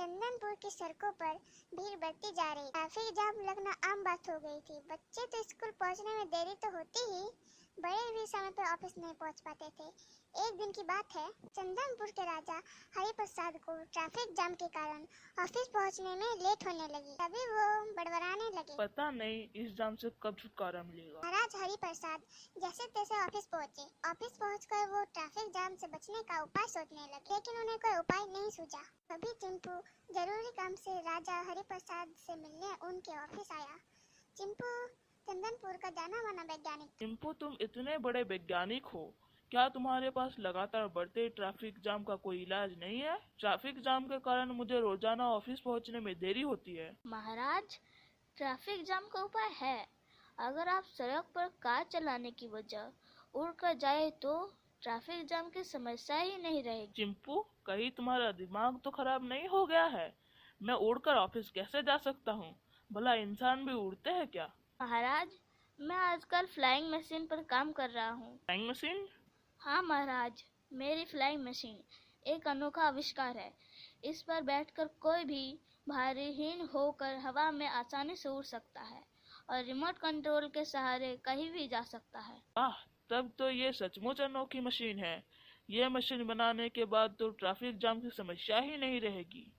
चंदनपुर की सड़कों पर भीड़ बढ़ती जा रही। ट्रैफिक जाम लगना आम बात हो गई थी। बच्चे तो स्कूल पहुंचने में देरी तो होती ही, बड़े भी समय पर ऑफिस नहीं पहुंच पाते थे। एक दिन की बात है, चंदनपुर के राजा हरिप्रसाद को ट्रैफिक जाम के कारण ऑफिस पहुंचने में लेट होने लगी। तभी वो बड़बड़ाने लगे, पता नहीं इस जाम से कब छुटकारा मिलेगा। महाराज हरिप्रसाद जैसे तैसे ऑफिस पहुंचे। ऑफिस पहुंचकर वो ट्रैफिक जाम से बचने का उपाय सोचने लगे, लेकिन उन्हें कोई उपाय नहीं सूझा। तभी चिंपू जरूरी काम से राजा हरिप्रसाद से मिलने उनके ऑफिस आया। चिंपू चंदनपुर का जाना माना वैज्ञानिक। चिंपू, तुम इतने बड़े वैज्ञानिक हो, क्या तुम्हारे पास लगातार बढ़ते ट्रैफिक जाम का कोई इलाज नहीं है? ट्रैफिक जाम के कारण मुझे रोजाना ऑफिस पहुंचने में देरी होती है। महाराज, ट्रैफिक जाम का उपाय है। अगर आप सड़क पर कार चलाने की वजह उड़कर जाए तो ट्रैफिक जाम की समस्या ही नहीं रहेगी। चिंपू, कहीं तुम्हारा दिमाग तो खराब नहीं हो गया है? मैं उड़कर ऑफिस कैसे जा सकता हूँ? भला इंसान भी उड़ते हैं क्या? महाराज, मैं आजकल फ्लाइंग मशीन पर काम कर रहा हूँ। Flying machine? हाँ महाराज, मेरी फ्लाइंग मशीन एक अनोखा आविष्कार है। इस पर बैठकर कोई भी भारीहीन होकर हवा में आसानी से उड़ सकता है और रिमोट कंट्रोल के सहारे कहीं भी जा सकता है। तब तो ये सचमुच अनोखी मशीन है। ये मशीन बनाने के बाद तो ट्रैफिक जाम की समस्या ही नहीं रहेगी।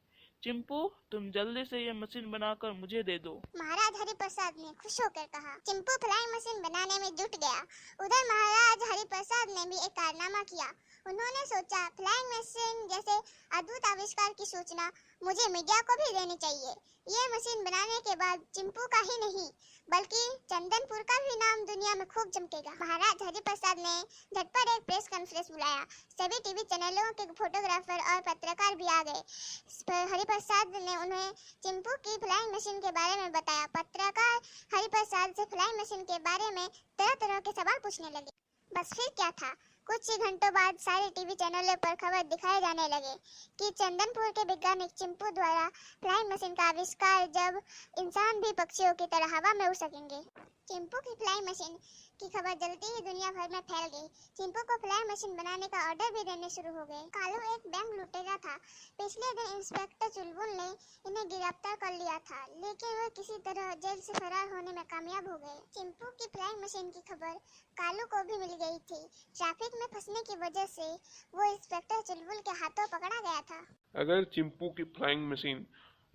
चिंपू, तुम जल्दी से ये मशीन बनाकर मुझे दे दो। महाराज हरिप्रसाद ने खुश होकर कहा। चिंपू फ्लाइंग मशीन बनाने में जुट गया। उधर महाराज हरिप्रसाद ने भी एक कारनामा किया। उन्होंने सोचा, फ्लाइंग मशीन जैसे अद्भुत आविष्कार की सूचना मुझे मीडिया को भी देनी चाहिए। ये मशीन बनाने के बाद चिंपू का ही नहीं बल्कि चंदनपुर का भी नाम दुनिया में खूब चमकेगा। महाराज हरिप्रसाद ने झटपट एक प्रेस कॉन्फ्रेंस बुलाया। सभी टीवी चैनलों के फोटोग्राफर और पत्रकार भी आ गए। हरिप्रसाद ने उन्हें चिंपू की फ्लाइंग मशीन के बारे में बताया। पत्रकार हरिप्रसाद से फ्लाइंग मशीन के बारे में तरह तरह के सवाल पूछने लगे। बस फिर क्या था, कुछ ही घंटों बाद सारे टीवी चैनलों पर खबर दिखाए जाने लगे कि चंदनपुर के वैज्ञानिक चिंपू द्वारा फ्लाइंग मशीन का आविष्कार, जब इंसान भी पक्षियों की तरह हवा में उड़ सकेंगे। चिंपू की फ्लाइंग मशीन की खबर जल्दी ही दुनिया भर में फैल गई। चिंपू को फ्लाइंग मशीन बनाने का ऑर्डर भी देने शुरू हो गए। कालू एक बैंक लुटेरा था। पिछले दिन इंस्पेक्टर चुलबुल ने इन्हें गिरफ्तार कर लिया था, लेकिन वे किसी तरह जेल से फरार होने में कामयाब हो गए। चिंपू की फ्लाइंग मशीन की खबर कालू को भी मिल गई थी। ट्रैफिक में फंसने की वजह से वो इंस्पेक्टर चुलबुल के हाथों पकड़ा गया था। अगर चिंपू की फ्लाइंग मशीन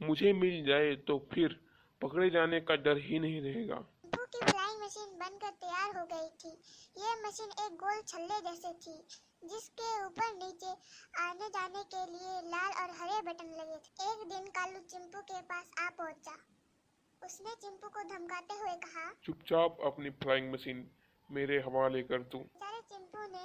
मुझे मिल जाए तो फिर पकड़े जाने का डर ही नहीं रहेगा। चिंपू की फ्लाइंग मशीन बनकर तैयार हो गई थी। ये मशीन एक गोल छल्ले जैसे थी, जिसके ऊपर नीचे आने जाने के लिए लाल और हरे बटन लगे थे। एक दिन कालू चिंपू के पास आ पहुंचा। उसने चिंपू को धमकाते हुए कहा, चुपचाप अपनी फ्लाइंग मशीन मेरे हवाले कर दो। बेचारे चिंपू ने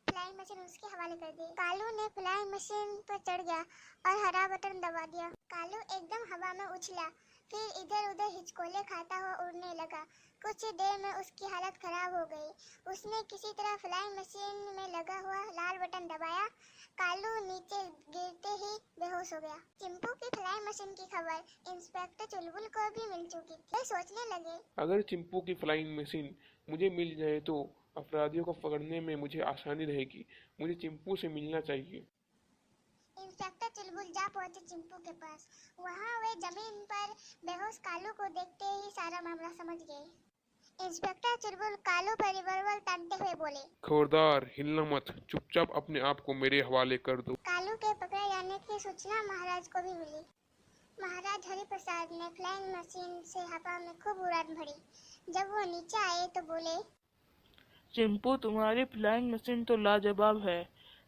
फ्लाइंग मशीन उसके हवाले कर दी। कालू ने फ्लाइंग मशीन पर चढ़ गया और हरा बटन दबा दिया। कालू एकदम हवा में उछला, फिर इधर उधर हिचकोले खाता हुआ उड़ने लगा। कुछ ही देर में उसकी हालत खराब हो गई। उसने किसी तरह फ्लाइंग मशीन में लगा हुआ लाल बटन दबाया। कालू नीचे गिरते ही बेहोश हो गया। चिंपू की फ्लाइंग मशीन की खबर इंस्पेक्टर चुलबुल को भी मिल चुकी थी। वे सोचने लगे, अगर चिंपू की फ्लाइंग मशीन मुझे मिल जाए तो अपराधियों को पकड़ने में मुझे आसानी रहेगी। मुझे चिंपू से मिलना चाहिए। इंस्पेक्टर चुलबुल जा पहुंचे चिंपू के पास। वहां वे जमीन पर बेहोश कालू को देखते ही सारा मामला समझ गए। इंस्पेक्टर चुलबुल कालू पर रिवॉल्वर तानते हुए बोले, खबरदार, हिलना मत, चुपचाप अपने आप को मेरे हवाले कर दो। कालू के पकड़े जाने की सूचना महाराज को भी मिली। महाराज हरिप्रसाद ने फ्लाइंग मशीन से हवा में खूब उड़ान भरी। जब वो नीचे आए तो बोले, चिंपू, तुम्हारी फ्लाइंग मशीन तो लाजवाब है,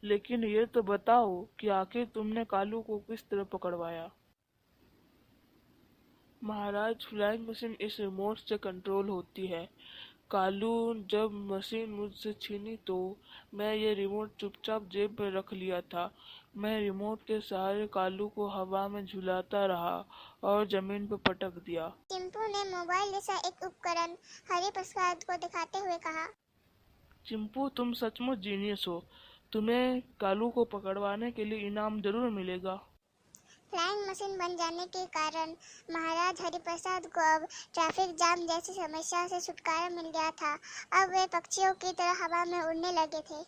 लेकिन ये तो बताओ कि आखिर तुमने कालू को किस तरह पकड़वाया? महाराज, फ्लाइंग मशीन इस रिमोट से कंट्रोल होती है। कालू जब मशीन मुझसे छीनी तो मैं ये रिमोट चुपचाप जेब में रख लिया था। मैं रिमोट के सहारे कालू को हवा में झुलाता रहा और जमीन पर पटक दिया। चिंपू ने मोबाइल जैसा एक उपकरण हरिप्रसाद को दिखाते हुए कहा, चिंपू, तुम सचमुच जीनियस हो। तुम्हें कालू को पकड़वाने के लिए इनाम जरूर मिलेगा। फ्लाइंग मशीन बन जाने के कारण महाराज हरिप्रसाद को अब ट्रैफिक जाम जैसी समस्या से छुटकारा मिल गया था। अब वे पक्षियों की तरह हवा में उड़ने लगे थे।